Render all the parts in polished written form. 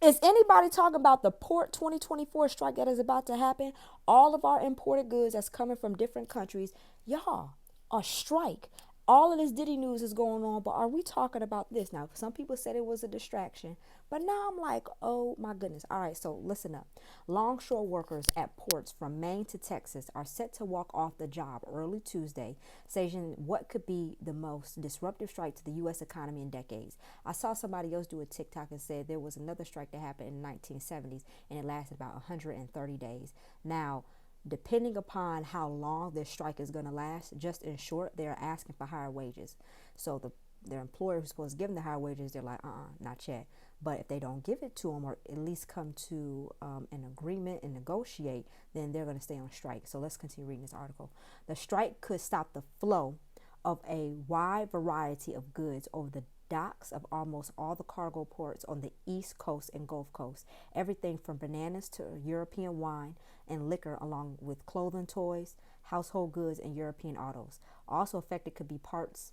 Is anybody talking about the port 2024 strike that is about to happen? All of our imported goods that's coming from different countries, y'all, a strike. All of this Diddy news is going on, but are we talking about this now? Some people said it was a distraction, but now I'm like, oh my goodness. All right, so listen up. Longshore workers at ports from Maine to Texas are set to walk off the job early Tuesday, saying what could be the most disruptive strike to the U.S. economy in decades. I saw somebody else do a TikTok and said there was another strike that happened in the 1970s and it lasted about 130 days. Now, depending upon how long this strike is going to last, just in short, they're asking for higher wages. So their employer who's supposed to give them the higher wages, they're like, not yet. But if they don't give it to them or at least come to an agreement and negotiate, then they're going to stay on strike. So let's continue reading this article. The strike could stop the flow of a wide variety of goods over the docks of almost all the cargo ports on the East Coast and Gulf Coast. Everything from bananas to European wine and liquor, along with clothing, toys, household goods, and European autos. Also affected could be parts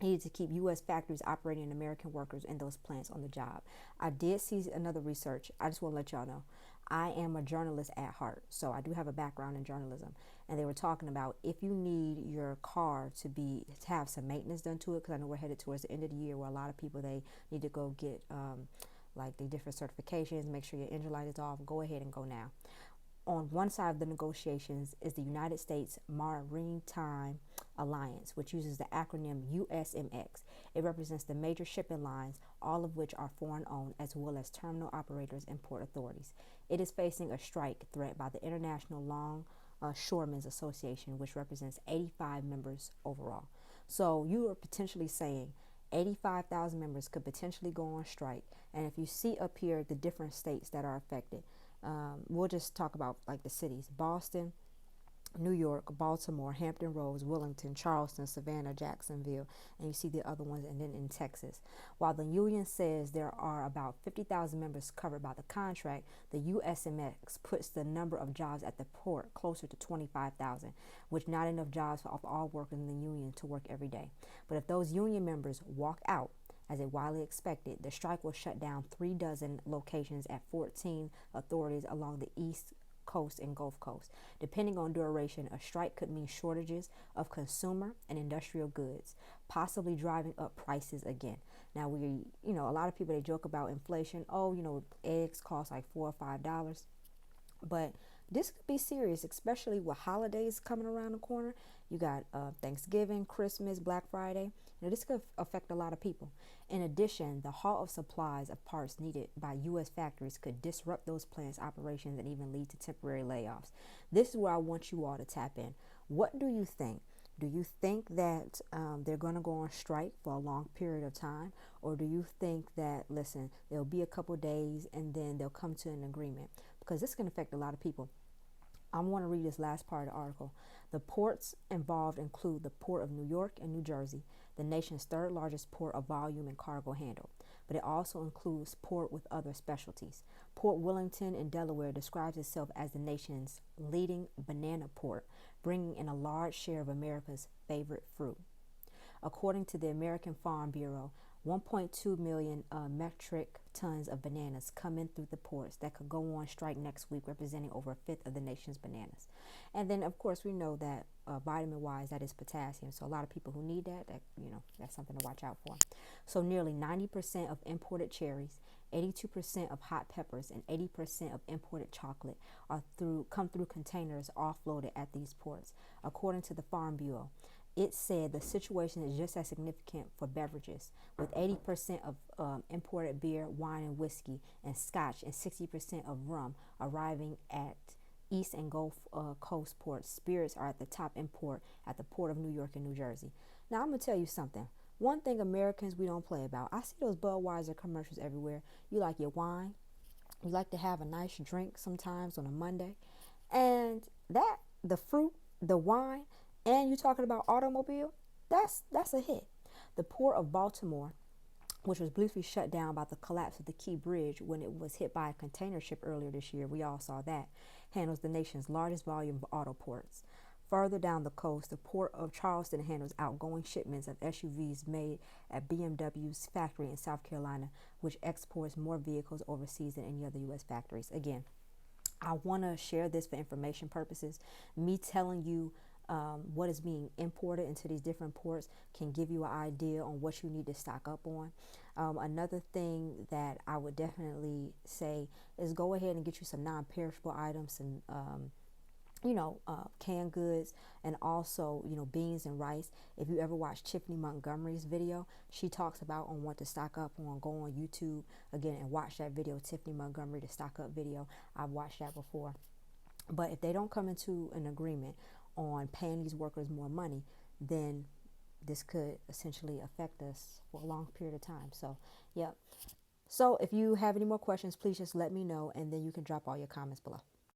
needed to keep U.S. factories operating and American workers in those plants on the job. I did see another research. I just want to let y'all know. I am a journalist at heart, so I do have a background in journalism. And they were talking about if you need your car to have some maintenance done to it, because I know we're headed towards the end of the year where a lot of people, they need to go get like the different certifications, make sure your engine light is off. Go ahead and go now. On one side of the negotiations is the United States Maritime Alliance, which uses the acronym USMX. It represents the major shipping lines, all of which are foreign owned, as well as terminal operators and port authorities. It is facing a strike threat by the International Longshoremen's Association, which represents 85 members overall. So you are potentially saying 85,000 members could potentially go on strike. And if you see up here the different states that are affected, we'll just talk about like the cities: Boston, New York, Baltimore, Hampton Roads, Wellington, Charleston, Savannah, Jacksonville, and you see the other ones, and then in Texas. While the union says there are about 50,000 members covered by the contract, the USMX puts the number of jobs at the port closer to 25,000, which not enough jobs for all workers in the union to work every day. But if those union members walk out, as it widely expected, the strike will shut down 36 locations at 14 authorities along the East Coast and Gulf Coast. Depending on duration, a strike could mean shortages of consumer and industrial goods, possibly driving up prices again. Now, a lot of people, they joke about inflation. Oh, eggs cost like $4 or $5. But this could be serious, especially with holidays coming around the corner. You got Thanksgiving, Christmas, Black Friday. This could affect a lot of people. In addition, the halt of supplies of parts needed by U.S. factories could disrupt those plants' operations and even lead to temporary layoffs. This is where I want you all to tap in. What do you think? Do you think that they're going to go on strike for a long period of time? Or do you think that, listen, there'll be a couple days and then they'll come to an agreement? Because this can affect a lot of people. I want to read this last part of the article. The ports involved include the Port of New York and New Jersey, the nation's third largest port of volume and cargo handled. But it also includes port with other specialties. Port Wellington in Delaware describes itself as the nation's leading banana port, bringing in a large share of America's favorite fruit. According to the American Farm Bureau, 1.2 million metric tons of bananas come in through the ports that could go on strike next week, representing over a fifth of the nation's bananas. And then, of course, we know that vitamin-wise, that is potassium. So a lot of people who need that, that's something to watch out for. So nearly 90% of imported cherries, 82% of hot peppers, and 80% of imported chocolate come through containers offloaded at these ports, according to the Farm Bureau. It said the situation is just as significant for beverages, with 80% of imported beer, wine, and whiskey, and scotch, and 60% of rum arriving at East and Gulf Coast ports. Spirits are at the top import at the Port of New York and New Jersey. Now, I'm going to tell you something. One thing Americans, we don't play about. I see those Budweiser commercials everywhere. You like your wine. You like to have a nice drink sometimes on a Monday. And the fruit, the wine, and you're talking about automobile, that's a hit. The Port of Baltimore, which was briefly shut down by the collapse of the Key Bridge when it was hit by a container ship earlier this year, we all saw that, handles the nation's largest volume of auto ports. Further down the coast, the port of Charleston handles outgoing shipments of SUVs made at BMW's factory in South Carolina, which exports more vehicles overseas than any other U.S. factories. Again, I want to share this for information purposes. Me telling you what is being imported into these different ports can give you an idea on what you need to stock up on. Another thing that I would definitely say is go ahead and get you some non-perishable items and canned goods, and also, beans and rice. If you ever watch Tiffany Montgomery's video, she talks about on what to stock up on. Go on YouTube again and watch that video, Tiffany Montgomery, the stock up video. I've watched that before. But if they don't come into an agreement on paying these workers more money, then this could essentially affect us for a long period of time. So, yeah. So if you have any more questions, please just let me know, and then you can drop all your comments below.